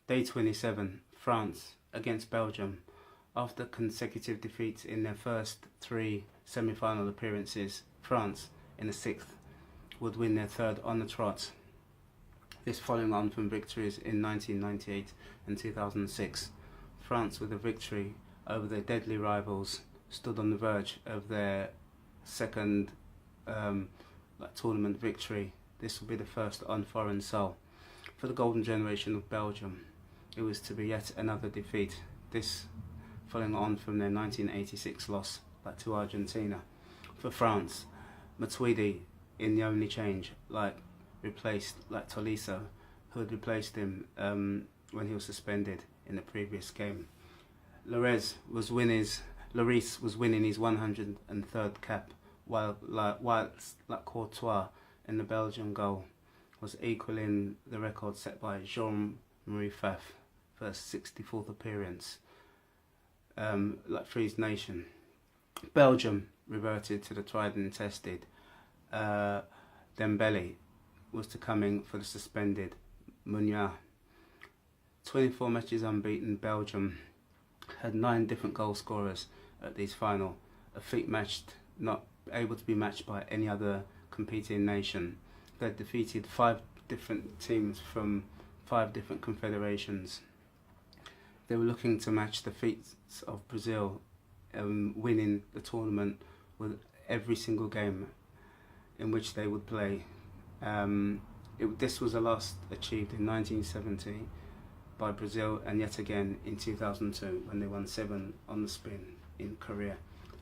Day 27, France against Belgium. After consecutive defeats in their first three semi-final appearances, France, in the sixth, would win their third on the trot. This following on from victories in 1998 and 2006. France, with a victory over their deadly rivals, stood on the verge of their second tournament victory. This will be the first on foreign soil. For the golden generation of Belgium, it was to be yet another defeat, this following on from their 1986 loss to Argentina. For France, Matuidi, in the only change, replaced Tolisso, who had replaced him when he was suspended in the previous game. Lloris was winning his 103rd cap, whilst Courtois in the Belgian goal was equaling the record set by Jean-Marie Pfaff for his 64th appearance for his nation. Belgium reverted to the tried and tested. Dembele was to come in for the suspended Meunier. 24 matches unbeaten, Belgium had 9 different goal scorers at these final, a feat not able to be matched by any other competing nation. They had defeated 5 different teams from 5 different confederations. They were looking to match the feats of Brazil, winning the tournament with every single game in which they would play. This was the last achieved in 1970 by Brazil, and yet again in 2002 when they won 7 on the spin in Korea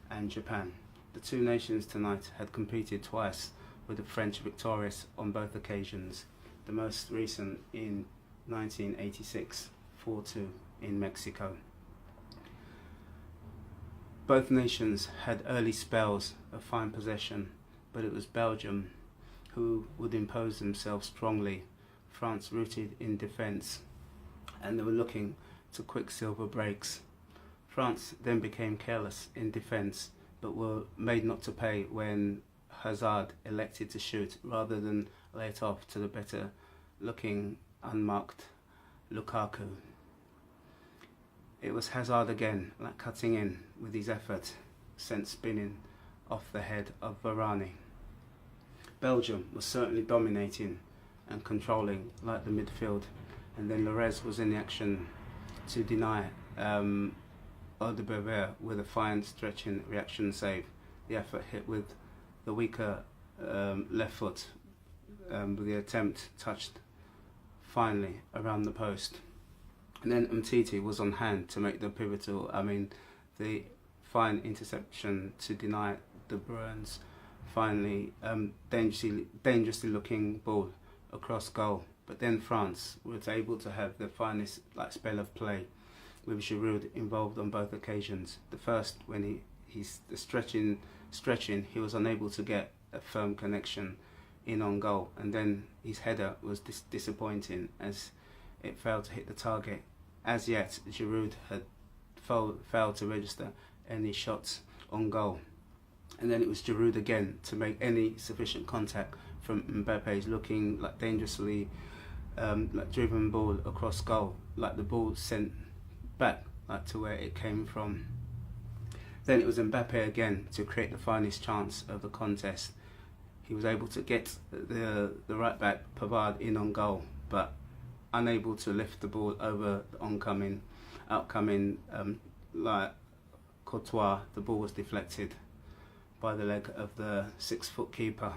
and Japan. The two nations tonight had competed twice, with the French victorious on both occasions, the most recent in 1986, 4-2 in Mexico. Both nations had early spells of fine possession, but it was Belgium who would impose themselves strongly, France rooted in defence, and they were looking to quick silver breaks. France then became careless in defence, but were made not to pay when Hazard elected to shoot rather than lay it off to the better looking unmarked Lukaku. It was Hazard again, cutting in with his effort, sent spinning off the head of Varane. Belgium was certainly dominating and controlling the midfield, and then Lloris was in the action to deny Alderweireld with a fine stretching reaction save. The effort hit with the weaker left foot, but the attempt touched finally around the post. And then Umtiti was on hand to make the the fine interception to deny De Bruyne's finally dangerously looking ball across goal. But then France was able to have the finest spell of play, with Giroud involved on both occasions. The first, when he's stretching, he was unable to get a firm connection in on goal, and then his header was disappointing as it failed to hit the target. As yet, Giroud had failed to register any shots on goal, and then it was Giroud again to make any sufficient contact from Mbappe's looking dangerously driven ball across goal, the ball sent back to where it came from. Then it was Mbappe again to create the finest chance of the contest. He was able to get the right back Pavard in on goal, but unable to lift the ball over the outcoming Courtois. The ball was deflected by the leg of the 6-foot keeper.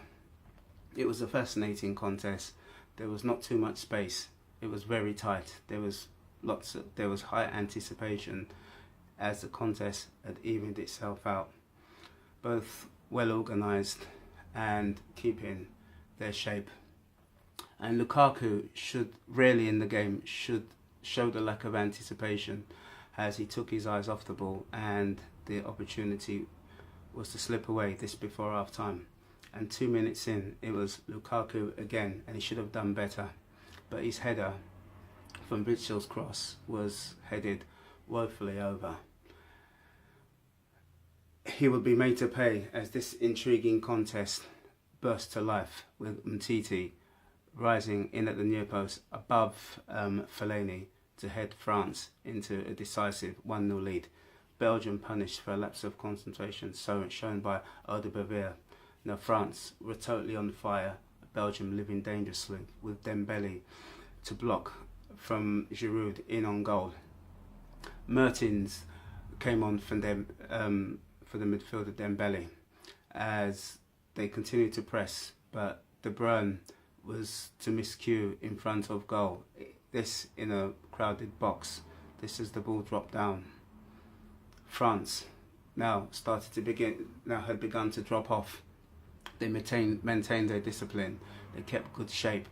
It was a fascinating contest. There was not too much space. It was very tight. There was high anticipation as the contest had evened itself out. Both well organised and keeping their shape. And Lukaku rarely in the game should show the lack of anticipation, as he took his eyes off the ball and the opportunity was to slip away this before half time. And 2 minutes in, it was Lukaku again, and he should have done better. But his header from Witzel's cross was headed woefully over. He would be made to pay as this intriguing contest burst to life, with Umtiti rising in at the near post above Fellaini to head France into a decisive 1-0 lead. Belgium punished for a lapse of concentration, shown by Aldebavier. Now France were totally on fire, Belgium living dangerously, with Dembele to block from Giroud in on goal. Mertens came on for the midfielder Dembele as they continued to press, but De Bruyne was to miscue in front of goal. This in a crowded box. This as the ball dropped down. France now had begun to drop off. They maintained their discipline. They kept good shape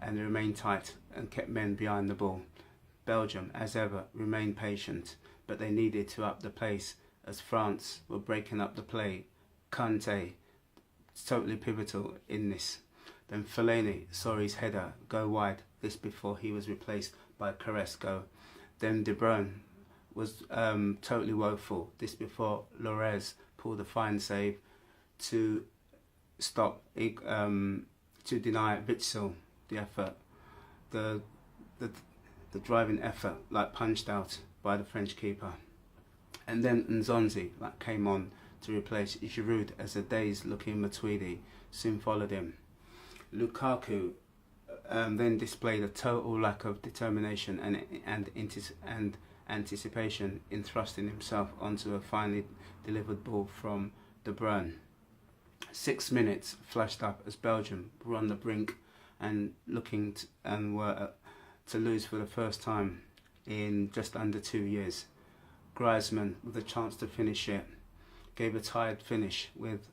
and they remained tight and kept men behind the ball. Belgium, as ever, remained patient, but they needed to up the pace as France were breaking up the play. Kante, totally pivotal in this. Then Fellaini saw his header go wide, this before he was replaced by Carrasco. Then De Bruyne was totally woeful, this before Lloris pulled a fine save to stop, to deny Witsel the effort, the driving effort, like punched out by the French keeper. And then Nzonzi came on to replace Giroud as a dazed-looking Matuidi soon followed him. Lukaku then displayed a total lack of determination and anticipation in thrusting himself onto a finely delivered ball from De Bruyne. 6 minutes flashed up as Belgium were on the brink and were to lose for the first time in just under 2 years. Griezmann, with a chance to finish it, gave a tired finish with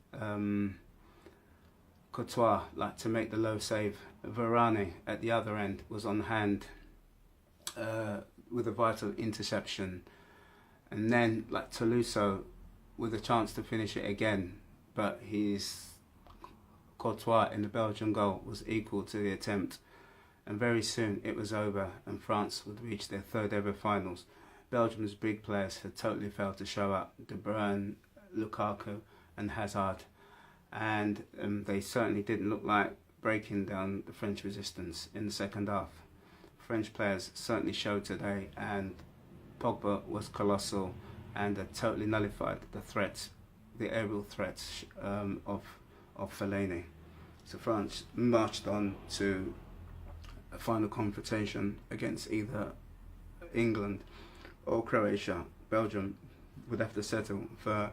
Courtois to make the low save. Varane at the other end was on hand with a vital interception, and then Tolisso with a chance to finish it again, but his Courtois in the Belgian goal was equal to the attempt, and very soon it was over and France would reach their third ever finals. Belgium's big players had totally failed to show up: De Bruyne, Lukaku and Hazard, and they certainly didn't look like breaking down the French resistance in the second half. French players certainly showed today, and Pogba was colossal and had totally nullified the aerial threats of Fellaini. So France marched on to a final confrontation against either England or Croatia. Belgium would have to settle for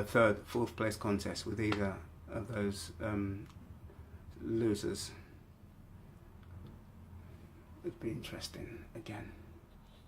third, fourth place contest with either of those losers. It'd be interesting again.